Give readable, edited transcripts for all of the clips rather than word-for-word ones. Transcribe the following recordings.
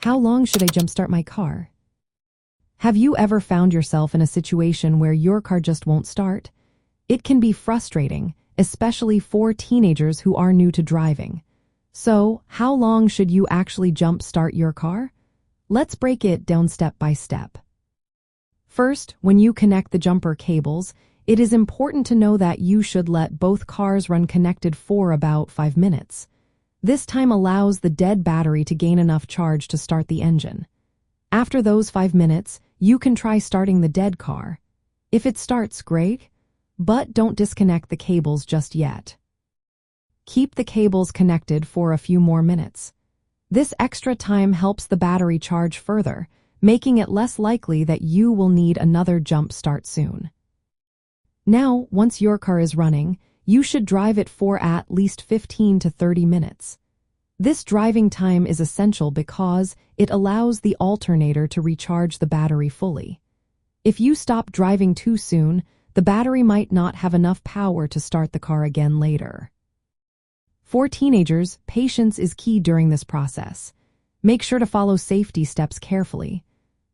How long should I jumpstart my car? Have you ever found yourself in a situation where your car just won't start? It can be frustrating, especially for teenagers who are new to driving. So, how long should you actually jumpstart your car? Let's break it down step by step. First, when you connect the jumper cables, it is important to know that you should let both cars run connected for about 5 minutes. This time allows the dead battery to gain enough charge to start the engine. After those 5 minutes, you can try starting the dead car. If it starts, great, but don't disconnect the cables just yet. Keep the cables connected for a few more minutes. This extra time helps the battery charge further, making it less likely that you will need another jump start soon. Now, once your car is running, you should drive it for at least 15 to 30 minutes. This driving time is essential because it allows the alternator to recharge the battery fully. If you stop driving too soon, the battery might not have enough power to start the car again later. For teenagers, patience is key during this process. Make sure to follow safety steps carefully.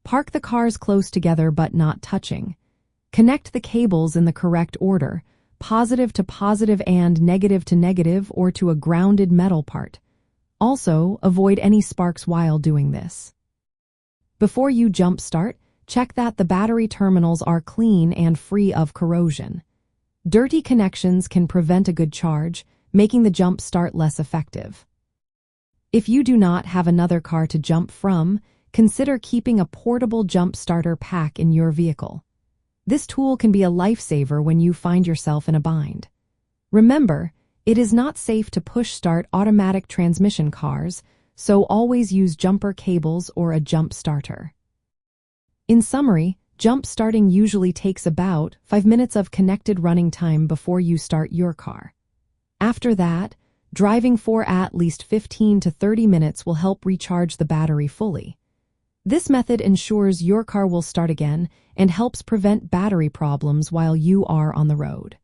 Park the cars close together but not touching. Connect the cables in the correct order, positive to positive and negative to negative or to a grounded metal part. Also, avoid any sparks while doing this. Before you jump start, check that the battery terminals are clean and free of corrosion. Dirty connections can prevent a good charge, making the jump start less effective. If you do not have another car to jump from, consider keeping a portable jump starter pack in your vehicle. This tool can be a lifesaver when you find yourself in a bind. Remember, it is not safe to push-start automatic transmission cars, so always use jumper cables or a jump starter. In summary, jump starting usually takes about 5 minutes of connected running time before you start your car. After that, driving for at least 15 to 30 minutes will help recharge the battery fully. This method ensures your car will start again and helps prevent battery problems while you are on the road.